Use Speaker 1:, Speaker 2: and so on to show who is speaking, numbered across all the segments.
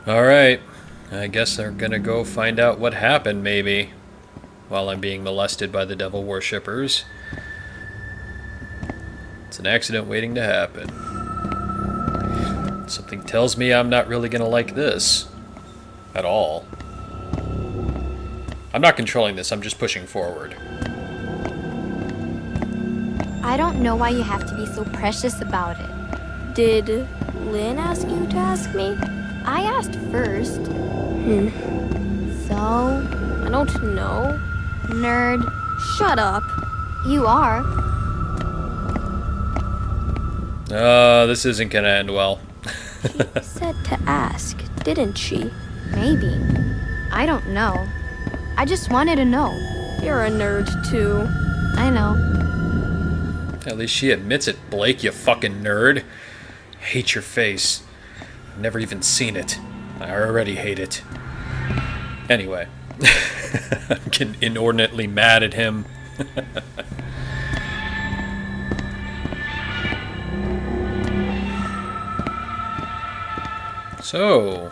Speaker 1: Alright, I guess they're gonna go find out what happened, maybe, while I'm being molested by the devil worshippers. It's an accident waiting to happen. Something tells me I'm not really gonna like this. At all. I'm not controlling this, I'm just pushing forward.
Speaker 2: I don't know why you have to be so precious about it.
Speaker 3: Did Lynn ask you to ask me?
Speaker 2: I asked first. So?
Speaker 3: I don't know.
Speaker 2: Nerd.
Speaker 3: Shut up.
Speaker 2: You are.
Speaker 1: This isn't gonna end well.
Speaker 3: She said to ask, didn't she?
Speaker 2: Maybe. I don't know. I just wanted to know.
Speaker 3: You're a nerd, too.
Speaker 2: I know.
Speaker 1: At least she admits it, Blake, you fucking nerd. Hate your face. I've never even seen it. I already hate it. Anyway. I'm getting inordinately mad at him. So...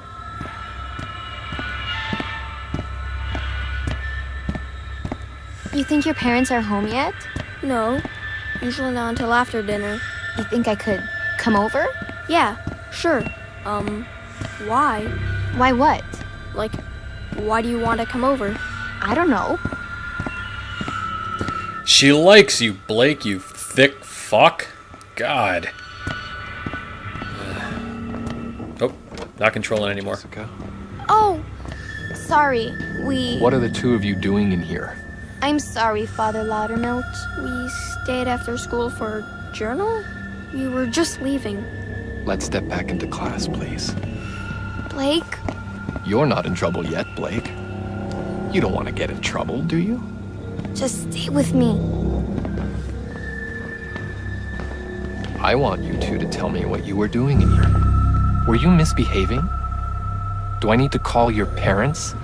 Speaker 2: You think your parents are home yet?
Speaker 3: No. Usually not until after dinner.
Speaker 2: You think I could come over?
Speaker 3: Yeah, sure. Why?
Speaker 2: Why what?
Speaker 3: Like, why do you want to come over?
Speaker 2: I don't know.
Speaker 1: She likes you, Blake, you thick fuck. God. Oh, not controlling anymore.
Speaker 4: Jessica?
Speaker 2: Oh, sorry.
Speaker 4: What are the two of you doing in here?
Speaker 2: I'm sorry, Father Loudermilk.
Speaker 3: We stayed after school for journal? We were just leaving.
Speaker 4: Let's step back into class, please.
Speaker 2: Blake?
Speaker 4: You're not in trouble yet, Blake. You don't want to get in trouble, do you?
Speaker 2: Just stay with me.
Speaker 4: I want you two to tell me what you were doing in here. Were you misbehaving? Do I need to call your parents?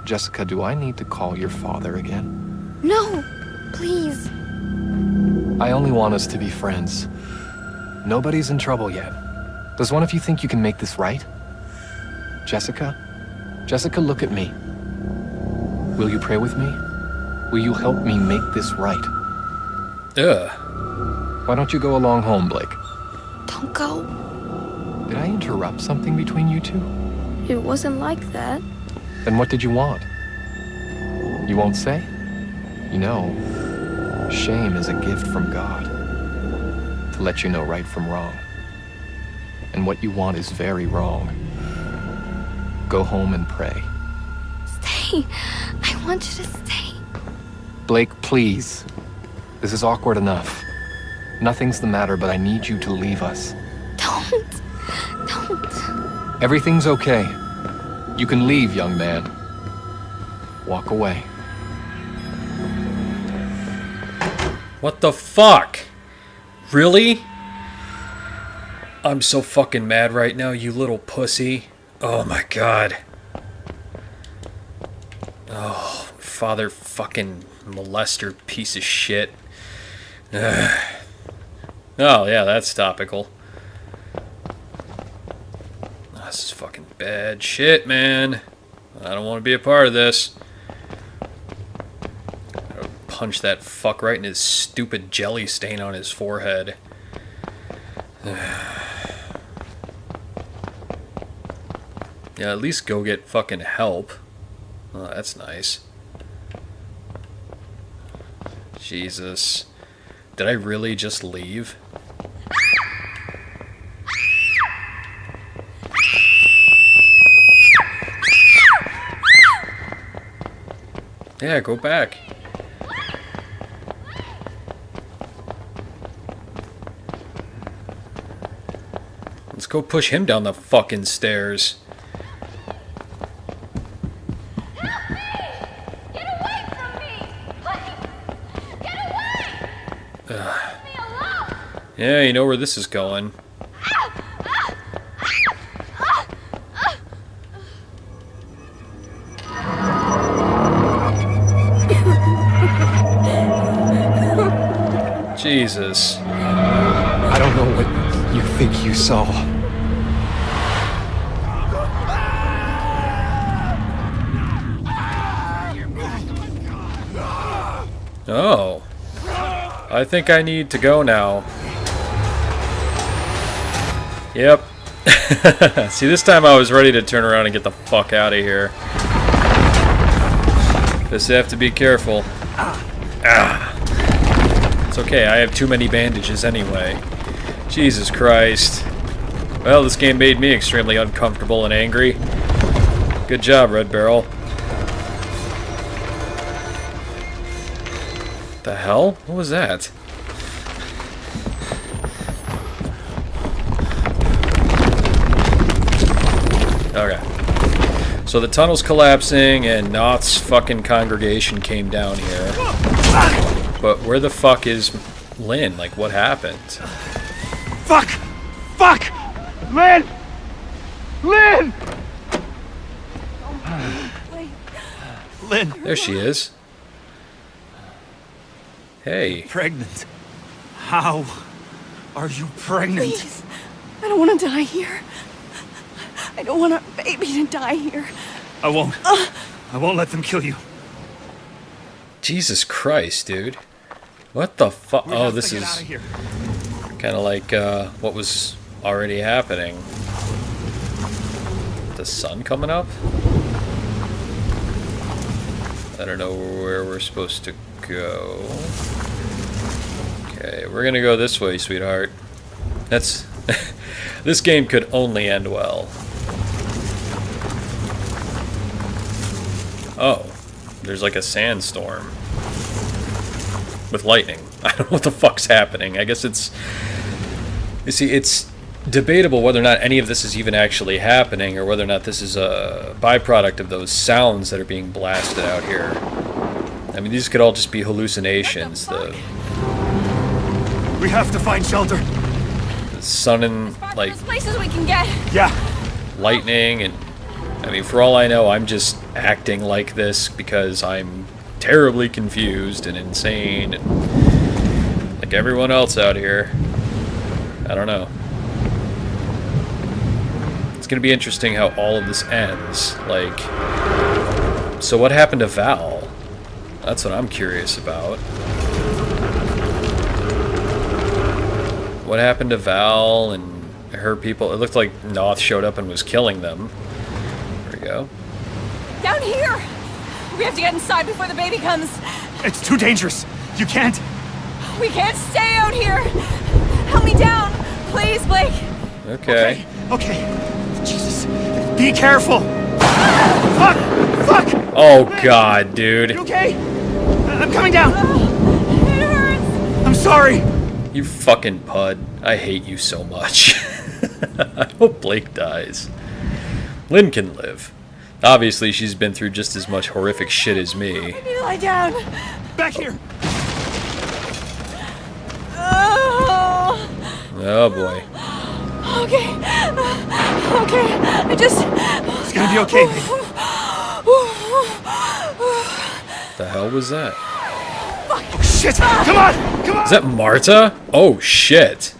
Speaker 4: Jessica, do I need to call your father again?
Speaker 2: No, please.
Speaker 4: I only want us to be friends. Nobody's in trouble yet. Does one of you think you can make this right? Jessica? Jessica, look at me. Will you pray with me? Will you help me make this right?
Speaker 1: Ugh.
Speaker 4: Why don't you go along home, Blake?
Speaker 2: Don't go.
Speaker 4: Did I interrupt something between you two?
Speaker 3: It wasn't like that.
Speaker 4: Then what did you want? You won't say? You know, shame is a gift from God to let you know right from wrong. And what you want is very wrong. Go home and pray.
Speaker 2: Stay. I want you to stay.
Speaker 4: Blake, please. This is awkward enough. Nothing's the matter, but I need you to leave us.
Speaker 2: Don't. Don't.
Speaker 4: Everything's okay. You can leave, young man. Walk away.
Speaker 1: What the fuck? Really? I'm so fucking mad right now, you little pussy. Oh my god. Oh, father fucking molester piece of shit. Ugh. Oh, yeah, that's topical. This is fucking bad shit, man. I don't want to be a part of this. I'll punch that fuck right in his stupid jelly stain on his forehead. Yeah, at least go get fucking help. Oh, that's nice. Jesus. Did I really just leave? Yeah, go back. Let's go push him down the fucking stairs. Yeah, you know where this is going. Jesus.
Speaker 4: I don't know what you think you saw.
Speaker 1: Oh. I think I need to go now. Yep. See, this time I was ready to turn around and get the fuck out of here. Just have to be careful. Ah. It's okay, I have too many bandages anyway. Jesus Christ. Well, this game made me extremely uncomfortable and angry. Good job, Red Barrel. The hell? What was that? Okay. So the tunnel's collapsing and Noth's fucking congregation came down here. But where the fuck is Lynn? Like, what happened?
Speaker 5: Fuck! Fuck! Lynn! Lynn! Lynn!
Speaker 1: There she is. Hey.
Speaker 5: Pregnant. How are you pregnant?
Speaker 6: Please. I don't want to die here. I don't want a baby to die here.
Speaker 5: I won't let them kill you.
Speaker 1: Jesus Christ, dude. What the fuck?
Speaker 5: We
Speaker 1: Oh,
Speaker 5: have
Speaker 1: this
Speaker 5: to get
Speaker 1: is
Speaker 5: out of here.
Speaker 1: kind of like what was already happening. The sun coming up? I don't know where we're supposed to go. Okay, we're gonna go this way, sweetheart. That's... This game could only end well. Oh, there's like a sandstorm. With lightning. I don't know what the fuck's happening. I guess it's... You see, it's debatable whether or not any of this is even actually happening, or whether or not this is a byproduct of those sounds that are being blasted out here. I mean, these could all just be hallucinations.
Speaker 5: We have to find shelter.
Speaker 1: The sun and, like,
Speaker 6: Those places we can get.
Speaker 5: Yeah.
Speaker 1: lightning, and... I mean, for all I know, I'm just acting like this because I'm terribly confused and insane, and like everyone else out here. I don't know. It's gonna be interesting how all of this ends. Like, so what happened to Val? That's what I'm curious about. What happened to Val and her people? It looked like Noth showed up and was killing them. There we go.
Speaker 6: Down here. We have to get inside before the baby comes.
Speaker 5: It's too dangerous. You can't.
Speaker 6: We can't stay out here. Help me down, please, Blake.
Speaker 1: Okay.
Speaker 5: Okay. Jesus. Be careful. Fuck! Fuck!
Speaker 1: Oh god, dude.
Speaker 5: You okay? I'm coming down.
Speaker 6: It hurts.
Speaker 5: I'm sorry.
Speaker 1: You fucking pud. I hate you so much. I hope Blake dies. Lynn can live. Obviously, she's been through just as much horrific shit as me.
Speaker 6: I need to lie down.
Speaker 5: Back here.
Speaker 6: Oh.
Speaker 1: Oh boy.
Speaker 6: Okay. Okay. I just.
Speaker 5: It's gonna be okay, baby.
Speaker 1: The hell was that?
Speaker 5: Oh, shit! Come on! Come on!
Speaker 1: Is that Marta? Oh shit.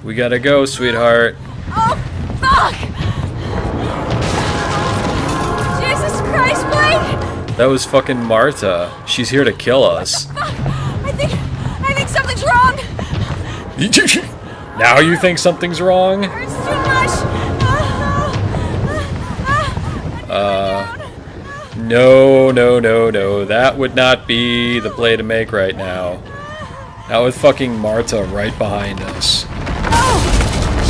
Speaker 1: We gotta go, sweetheart.
Speaker 6: Oh, fuck! Jesus Christ, Blake!
Speaker 1: That was fucking Marta. She's here to kill us.
Speaker 6: Fuck! I think something's wrong.
Speaker 1: Now you think something's wrong?
Speaker 6: It hurts too much.
Speaker 1: No, no, no, no. That would not be the play to make right now. Not with fucking Marta right behind us.
Speaker 6: Oh,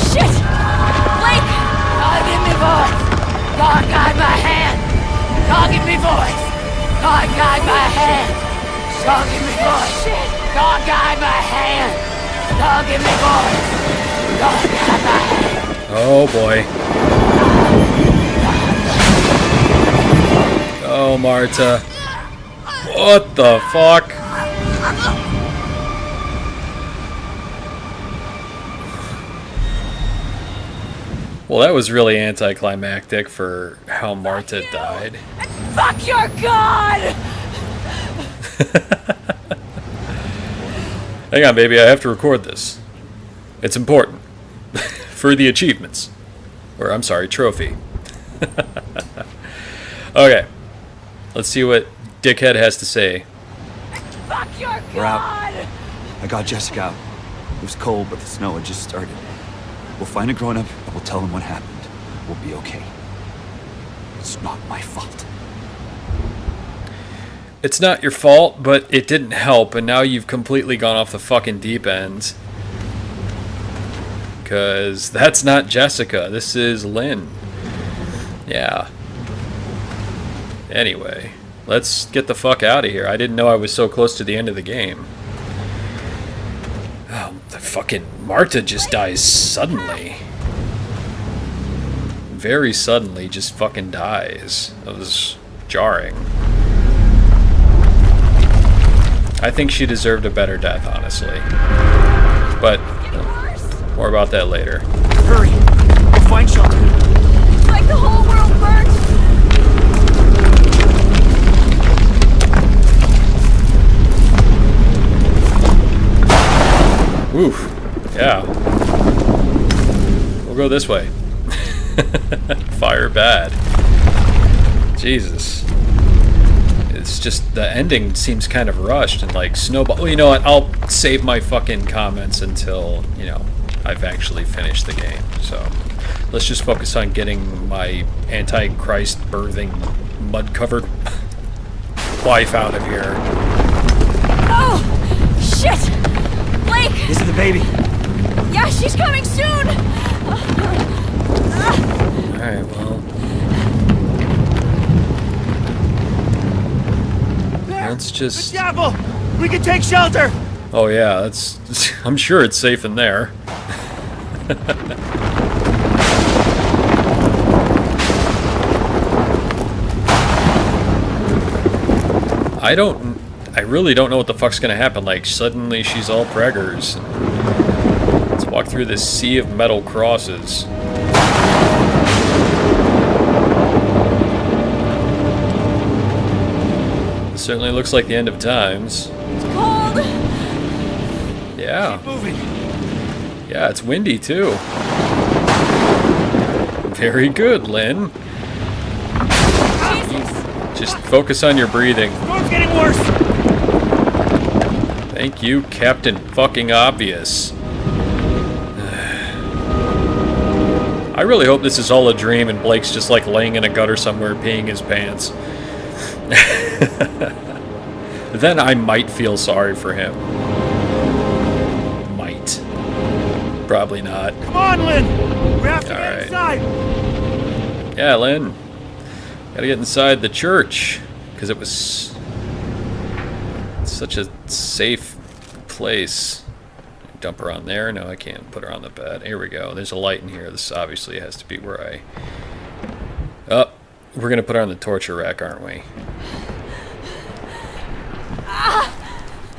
Speaker 6: shit! Blake!
Speaker 7: God, give me voice! God, guide my hand! God, give me voice! God, guide my hand! God, give me voice!
Speaker 6: Shit!
Speaker 7: God, guide my hand! God, give me voice! God, guide my hand!
Speaker 1: Oh boy. Oh, Marta. What the fuck? Well, that was really anticlimactic for how Marta died.
Speaker 6: Fuck your god!
Speaker 1: Hang on, baby, I have to record this. It's important. For the achievements. Or, I'm sorry, trophy. Okay. Let's see what Dickhead has to say.
Speaker 7: Fuck your god!
Speaker 5: We're out. I got Jessica out. It was cold, but the snow had just started. We'll find a grown-up and we'll tell him what happened. We'll be okay. It's not my fault.
Speaker 1: It's not your fault, but it didn't help, and now you've completely gone off the fucking deep end. Because that's not Jessica. This is Lynn. Yeah. Anyway, let's get the fuck out of here. I didn't know I was so close to the end of the game. Oh, the fucking Marta just dies suddenly. Very suddenly, just fucking dies. That was jarring. I think she deserved a better death, honestly. But more about that later.
Speaker 5: Hurry! We'll find shelter.
Speaker 6: It's like the whole world burnt.
Speaker 1: Oof. Yeah. We'll go this way. Fire bad. Jesus. It's just the ending seems kind of rushed and like snowball. Well, you know what? I'll save my fucking comments until, you know, I've actually finished the game. So let's just focus on getting my Antichrist birthing mud-covered wife out of here.
Speaker 6: Oh, shit! Blake!
Speaker 5: This is the baby.
Speaker 6: Yeah, she's coming soon!
Speaker 1: Alright, well. Let's just...
Speaker 5: The chapel! We can take shelter!
Speaker 1: Oh yeah, that's... I'm sure it's safe in there. I really don't know what the fuck's gonna happen. Like, suddenly she's all preggers. Let's walk through this sea of metal crosses. It certainly looks like the end of times.
Speaker 6: It's cold!
Speaker 1: Yeah.
Speaker 5: Keep moving.
Speaker 1: Yeah, it's windy too. Very good, Lynn. Just focus on your breathing.
Speaker 5: Storm's getting worse!
Speaker 1: Thank you, Captain Fucking Obvious. I really hope this is all a dream and Blake's just like laying in a gutter somewhere peeing his pants. Then I might feel sorry for him. Might. Probably not.
Speaker 5: Come on, Lynn! We have to
Speaker 1: All
Speaker 5: get
Speaker 1: right.
Speaker 5: inside!
Speaker 1: Yeah, Lynn. Gotta get inside the church. Because it was such a safe place. Dump her on there? No, I can't put her on the bed. Here we go. There's a light in here. This obviously has to be where I... Oh, we're gonna put her on the torture rack, aren't we?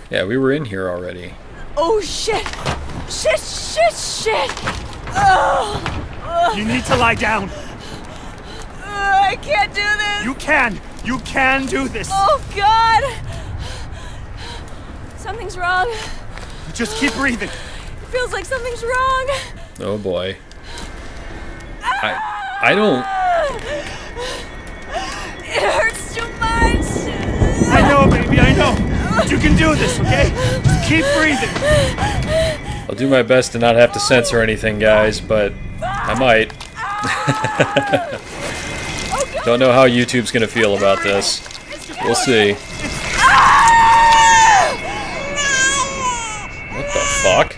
Speaker 1: Yeah, we were in here already.
Speaker 6: Oh, shit! Shit, shit, shit! Oh,
Speaker 5: You need to lie down!
Speaker 6: I can't do this!
Speaker 5: You can! You can do this!
Speaker 6: Oh, God! Something's wrong.
Speaker 5: Just keep breathing!
Speaker 6: It feels like something's wrong.
Speaker 1: Oh boy. I don't...
Speaker 6: It hurts too much.
Speaker 5: I know, baby, I know! But you can do this, okay? Just keep breathing!
Speaker 1: I'll do my best to not have to censor anything, guys, but I might. Don't know how YouTube's gonna feel about this. We'll see. What the fuck?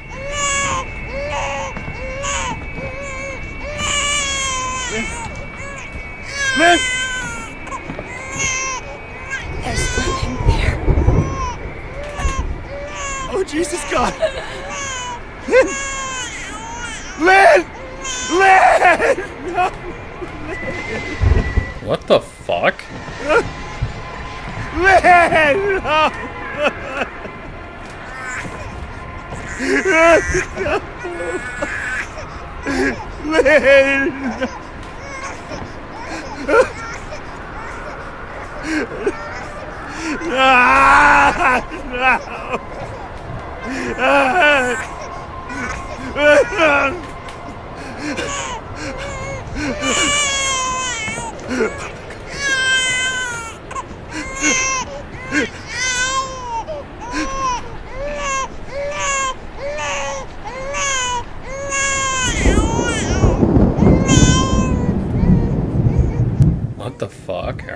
Speaker 5: Lynn!
Speaker 6: There's nothing there.
Speaker 5: Oh, Jesus God! Lynn! Lynn! Lynn! No!
Speaker 1: What the fuck?
Speaker 5: Lynn! No! Lynn! Ah, no!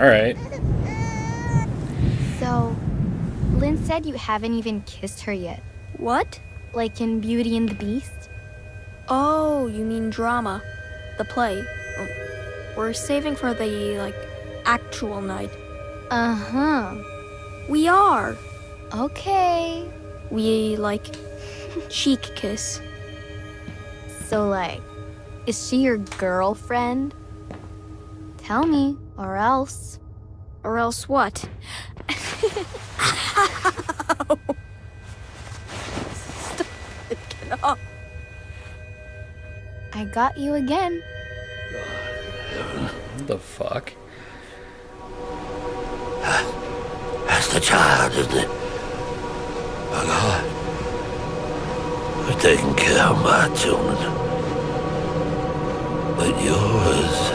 Speaker 1: Alright.
Speaker 2: So, Lynn said you haven't even kissed her yet.
Speaker 3: What?
Speaker 2: Like in Beauty and the Beast?
Speaker 3: Oh, you mean drama. The play. We're saving for the, actual night.
Speaker 2: Uh-huh.
Speaker 3: We are.
Speaker 2: Okay.
Speaker 3: We, cheek kiss.
Speaker 2: So, is she your girlfriend? Tell me, or else.
Speaker 3: Or else what? Stop it, get off.
Speaker 2: I got you again.
Speaker 1: What the fuck?
Speaker 8: That's the child, isn't it? My God. We're taking care of my children. But yours,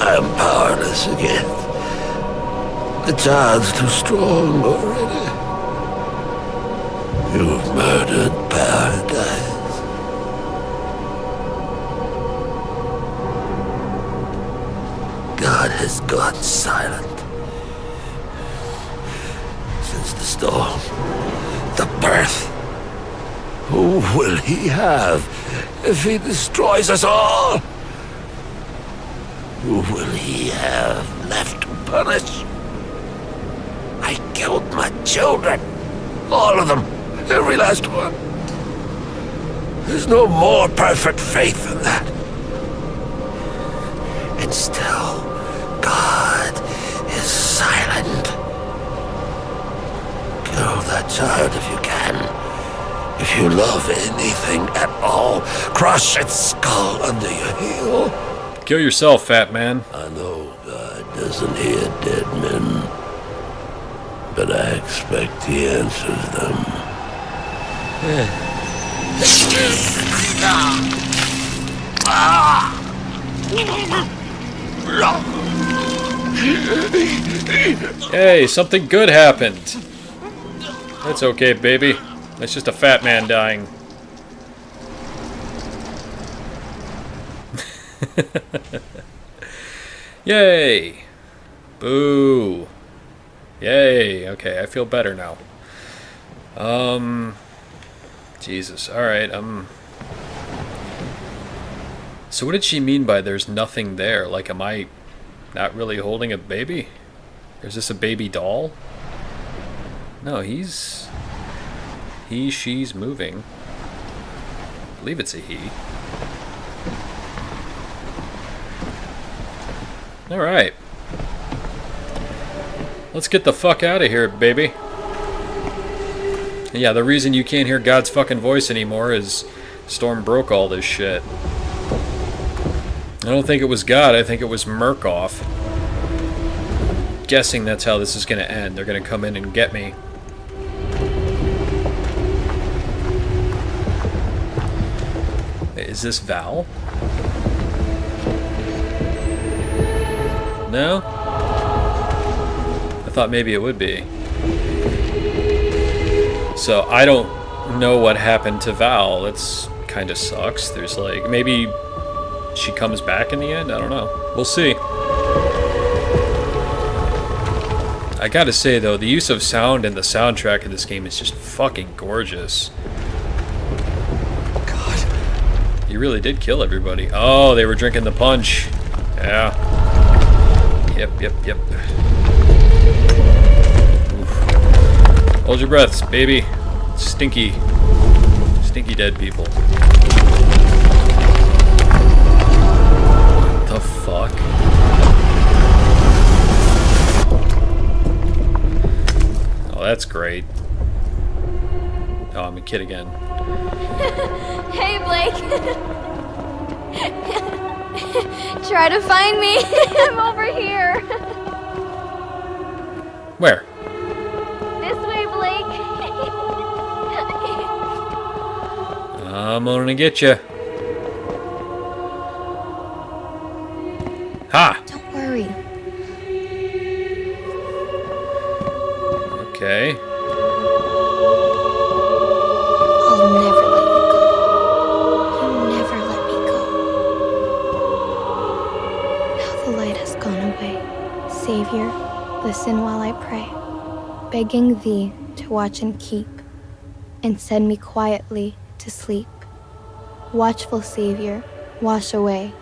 Speaker 8: I am powerless against. The child's too strong already. You've murdered paradise. God has gone silent. Since the storm, the birth. Who will he have if he destroys us all? Who will he have left to punish? I killed my children. All of them. Every last one. There's no more perfect faith than that. And still, God is silent. Kill that child if you can. If you love anything at all, crush its skull under your heel.
Speaker 1: Kill yourself, fat man.
Speaker 8: I know God doesn't hear dead men, but I expect he answers them.
Speaker 1: Hey, something good happened. That's okay, baby. That's just a fat man dying. Yay! Boo! Yay! Okay, I feel better now. Jesus. Alright, So what did she mean by there's nothing there? Like, am I not really holding a baby? Or is this a baby doll? No, she's moving. I believe it's a he. Alright. Let's get the fuck out of here, baby. Yeah, the reason you can't hear God's fucking voice anymore is Storm broke all this shit. I don't think it was God, I think it was Murkoff. Guessing that's how this is gonna end. They're gonna come in and get me. Is this Val? No? I thought maybe it would be. So I don't know what happened to Val. That's kind of sucks. There's maybe she comes back in the end? I don't know. We'll see. I gotta say though, the use of sound in the soundtrack of this game is just fucking gorgeous. You really did kill everybody. Oh, they were drinking the punch. Yeah. Yep. Oof. Hold your breaths, baby. Stinky dead people. What the fuck? Oh, that's great. Oh, I'm a kid again.
Speaker 2: Hey, Blake. Try to find me. I'm over here.
Speaker 1: Where?
Speaker 2: This way, Blake.
Speaker 1: I'm gonna get you. Ha!
Speaker 2: Don't worry.
Speaker 1: Okay.
Speaker 2: I'll never let you go. You never let me go. Now the light has gone away. listen while I pray, begging thee to watch and keep, and send me quietly to sleep. Watchful Savior, wash away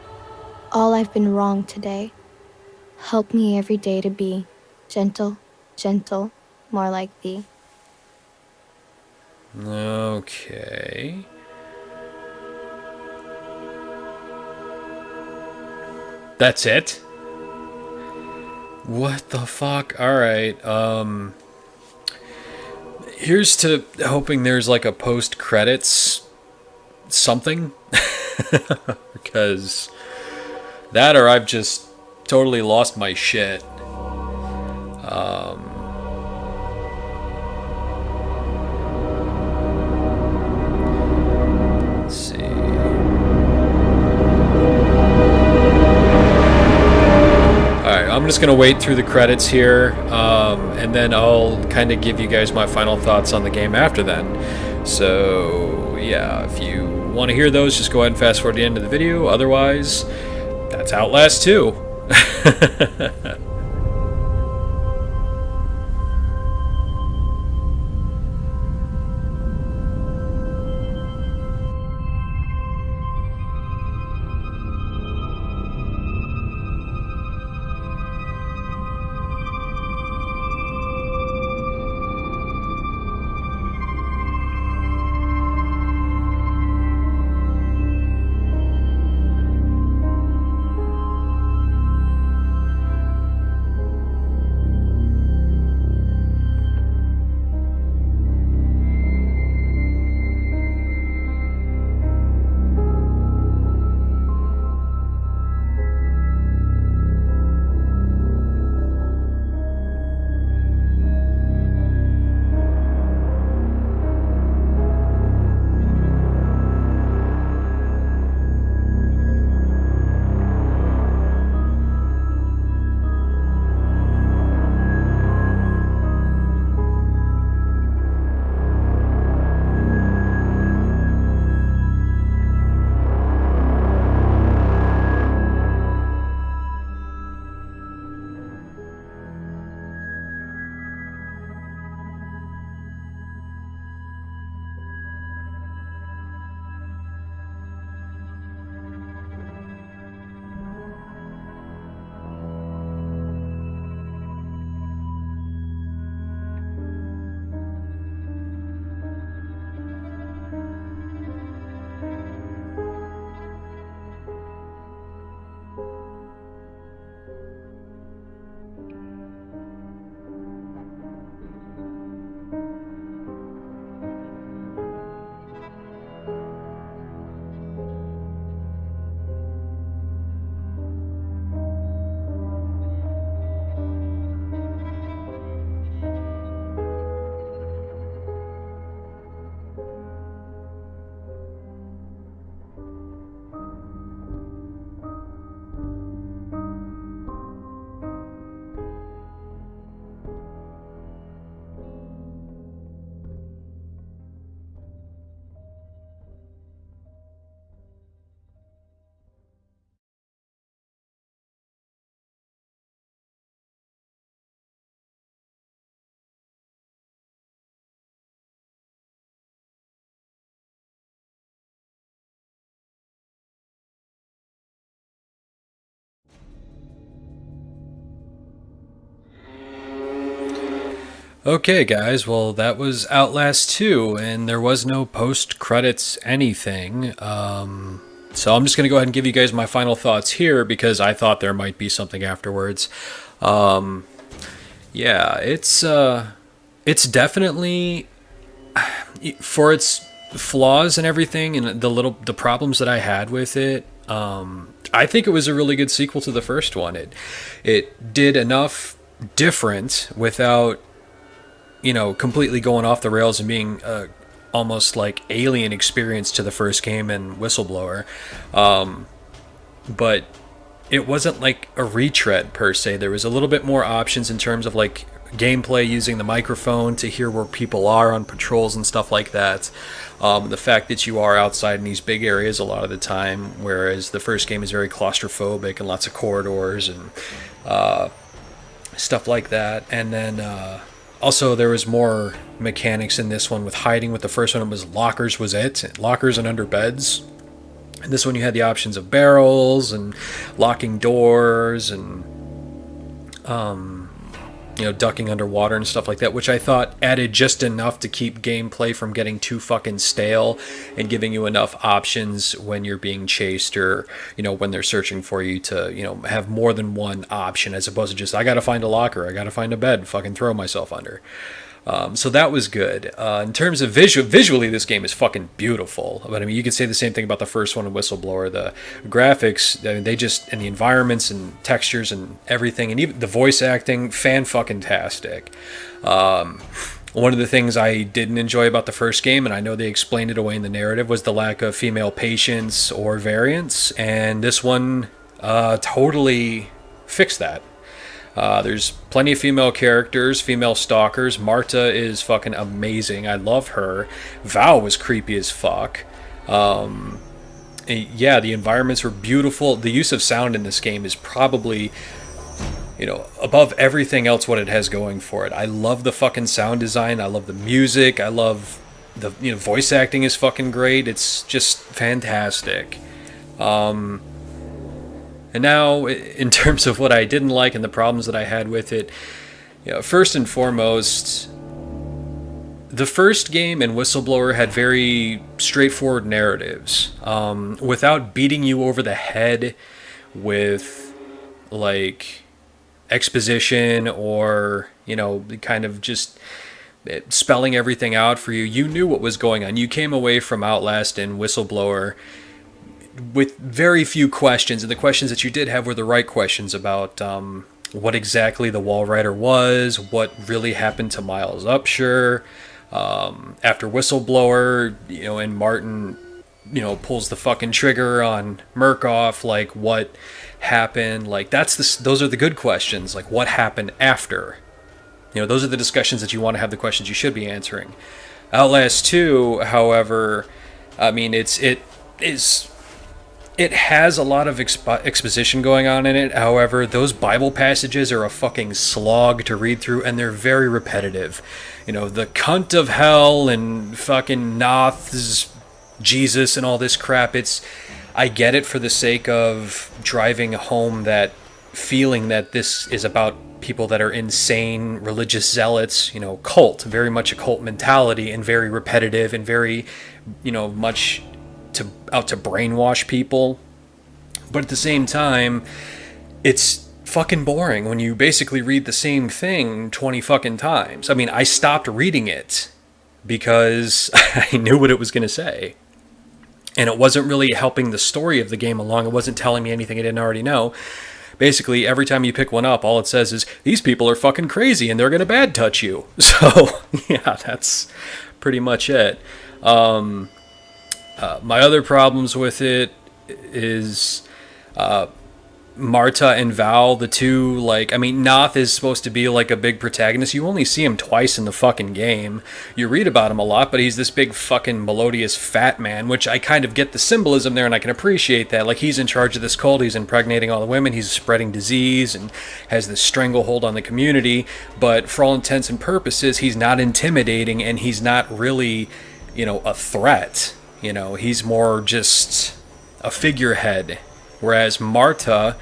Speaker 2: all I've been wrong today. Help me every day to be gentle, gentle, more like thee.
Speaker 1: Okay. That's it? What the fuck? Alright, here's to hoping there's like a post-credits something. Because that or I've just totally lost my shit. Let's see. Alright, I'm just going to wait through the credits here, and then I'll kind of give you guys my final thoughts on the game after then. So, yeah, if you want to hear those, just go ahead and fast forward to the end of the video. Otherwise, that's Outlast 2. Okay, guys, well, that was Outlast 2, and there was no post-credits anything. So I'm just going to go ahead and give you guys my final thoughts here, because I thought there might be something afterwards. Yeah, it's definitely, for its flaws and everything, and the problems that I had with it, I think it was a really good sequel to the first one. It did enough different without, you know, completely going off the rails and being almost like alien experience to the first game and Whistleblower. But it wasn't like a retread per se. There was a little bit more options in terms of like gameplay, using the microphone to hear where people are on patrols and stuff like that. The fact that you are outside in these big areas a lot of the time, whereas the first game is very claustrophobic and lots of corridors and stuff like that. And then also there was more mechanics in this one with hiding. With the first one, it was lockers was it, lockers and under beds. And this one you had the options of barrels and locking doors and ducking underwater and stuff like that, which I thought added just enough to keep gameplay from getting too fucking stale and giving you enough options when you're being chased or, when they're searching for you to, have more than one option as opposed to just, I gotta find a locker, I gotta find a bed, fucking throw myself under. So that was good. In terms of visually, this game is fucking beautiful. But I mean, you could say the same thing about the first one in Whistleblower. The graphics, I mean, and the environments and textures and everything, and even the voice acting, fan-fucking-tastic. One of the things I didn't enjoy about the first game, and I know they explained it away in the narrative, was the lack of female patients or variants. And this one totally fixed that. There's plenty of female characters, female stalkers. Marta is fucking amazing. I love her. Val was creepy as fuck. Yeah, the environments were beautiful. The use of sound in this game is probably, above everything else what it has going for it. I love the fucking sound design. I love the music. I love the, voice acting is fucking great. It's just fantastic. And now, in terms of what I didn't like and the problems that I had with it, first and foremost, the first game and Whistleblower had very straightforward narratives, without beating you over the head with, like, exposition or, kind of just spelling everything out for you. You knew what was going on. You came away from Outlast and Whistleblower with very few questions, and the questions that you did have were the right questions about what exactly the Wall Rider was, what really happened to Miles Upshur after Whistleblower, and Martin, pulls the fucking trigger on Murkoff, like what happened, like those are the good questions, like what happened after, those are the discussions that you want to have, the questions you should be answering. Outlast 2, however, I mean, it has a lot of exposition going on in it. However, those Bible passages are a fucking slog to read through, and they're very repetitive. The cunt of hell and fucking Noth's Jesus and all this crap. I get it for the sake of driving home that feeling that this is about people that are insane religious zealots, cult, very much a cult mentality, and very repetitive and very, much out to brainwash people. But at the same time, it's fucking boring when you basically read the same thing 20 fucking times. I mean, I stopped reading it because I knew what it was going to say. And it wasn't really helping the story of the game along. It wasn't telling me anything I didn't already know. Basically, every time you pick one up, all it says is, these people are fucking crazy and they're going to bad touch you. So, yeah, that's pretty much it. My other problems with it is Marta and Val, the two, Noth is supposed to be like a big protagonist. You only see him twice in the fucking game. You read about him a lot, but he's this big fucking melodious fat man, which I kind of get the symbolism there and I can appreciate that. Like, he's in charge of this cult, he's impregnating all the women, he's spreading disease and has this stranglehold on the community, but for all intents and purposes, he's not intimidating and he's not really, a threat. He's more just a figurehead. Whereas Marta,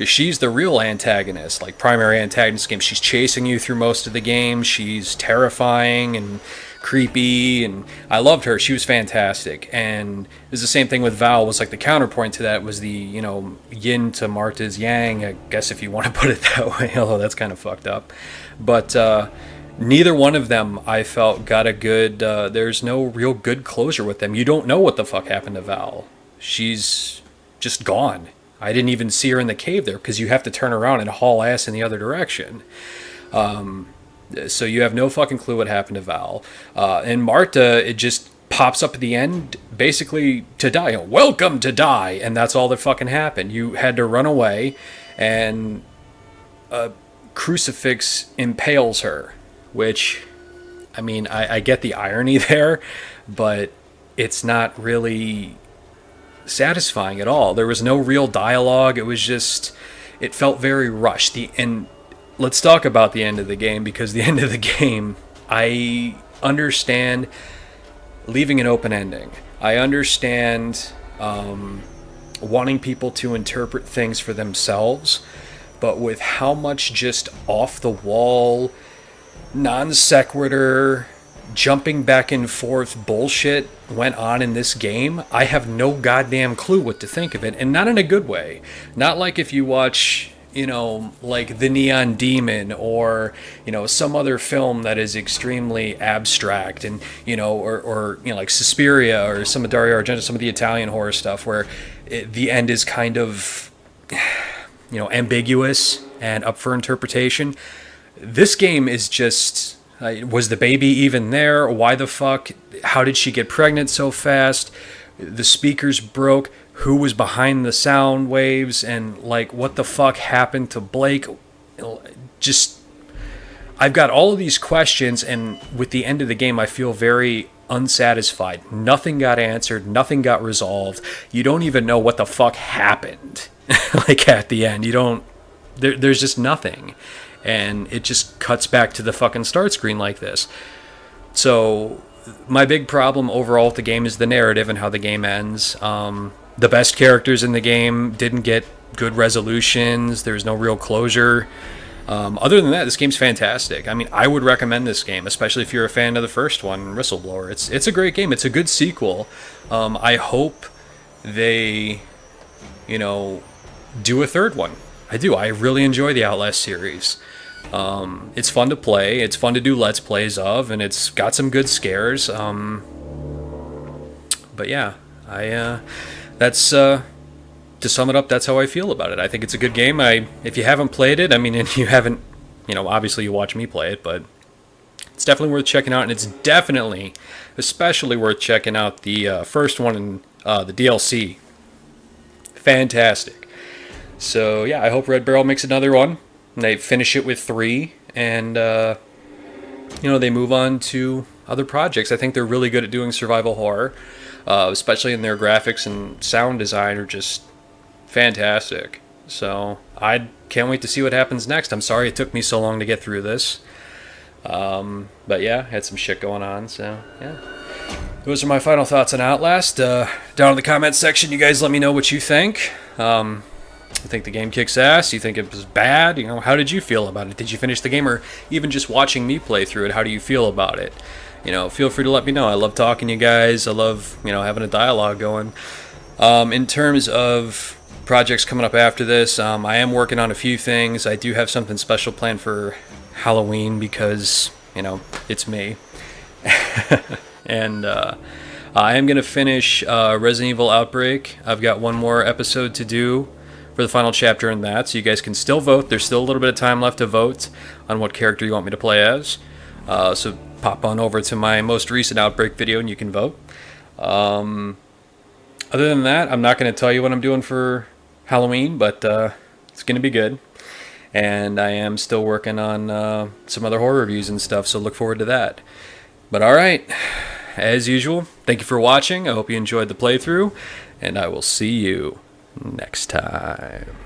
Speaker 1: she's the real antagonist, like primary antagonist game. She's chasing you through most of the game. She's terrifying and creepy, and I loved her. She was fantastic. And it was the same thing with Val. Was like the counterpoint to that was the, yin to Marta's yang, I guess, if you want to put it that way, although that's kind of fucked up. But neither one of them, I felt, got a good, there's no real good closure with them. You don't know what the fuck happened to Val. She's just gone. I didn't even see her in the cave there because you have to turn around and haul ass in the other direction. So you have no fucking clue what happened to Val. And Marta, it just pops up at the end basically to die. Welcome to die. And that's all that fucking happened. You had to run away and a crucifix impales her. Which, I mean, I get the irony there, but it's not really satisfying at all. There was no real dialogue. It was just, it felt very rushed. And let's talk about the end of the game, because the end of the game, I understand leaving an open ending. I understand wanting people to interpret things for themselves, but with how much just off the wall, non sequitur, jumping back and forth bullshit went on in this game, I have no goddamn clue what to think of it, and not in a good way. Not like if you watch, you know, like The Neon Demon, or, you know, some other film that is extremely abstract, and, you know, or you know, like Suspiria, or some of Dario Argento, some of the Italian horror stuff, where the end is kind of, you know, ambiguous and up for interpretation. This game is just, was the baby even there? Why the fuck? How did she get pregnant so fast? The speakers broke. Who was behind the sound waves? And, like, what the fuck happened to Blake? Just, I've got all of these questions, and with the end of the game, I feel very unsatisfied. Nothing got answered. Nothing got resolved. You don't even know what the fuck happened. Like, at the end, you don't, there's just nothing. And it just cuts back to the fucking start screen like this. So my big problem overall with the game is the narrative and how the game ends. The best characters in the game didn't get good resolutions. There's no real closure. Other than that, this game's fantastic. I mean, I would recommend this game, especially if you're a fan of the first one, Whistleblower. It's a great game. It's a good sequel. I hope they, you know, do a third one. I do. I really enjoy the Outlast series. It's fun to play. It's fun to do Let's Plays of, and it's got some good scares. But yeah, that's to sum it up. That's how I feel about it. I think it's a good game. If you haven't played it, I mean, and you haven't, you know, obviously you watch me play it, but it's definitely worth checking out, and it's definitely, especially worth checking out the first one in the DLC. Fantastic. So yeah, I hope Red Barrel makes another one. They finish it with 3, and you know, they move on to other projects. I think they're really good at doing survival horror, especially in their graphics and sound design are just fantastic. So I can't wait to see what happens next. I'm sorry it took me so long to get through this, but yeah, had some shit going on. So yeah, those are my final thoughts on Outlast. Down in the comments section, you guys let me know what you think. You think the game kicks ass? You think it was bad? You know, how did you feel about it? Did you finish the game, or even just watching me play through it? How do you feel about it? You know, feel free to let me know. I love talking to you guys. I love, you know, having a dialogue going. In terms of projects coming up after this, I am working on a few things. I do have something special planned for Halloween because, you know, it's me. And I am going to finish Resident Evil Outbreak. I've got one more episode to do for the final chapter in that, so you guys can still vote. There's still a little bit of time left to vote on what character you want me to play as. So pop on over to my most recent Outbreak video and you can vote. Other than that, I'm not going to tell you what I'm doing for Halloween, but it's going to be good. And I am still working on some other horror reviews and stuff, so look forward to that. But alright, as usual, thank you for watching. I hope you enjoyed the playthrough, and I will see you next time.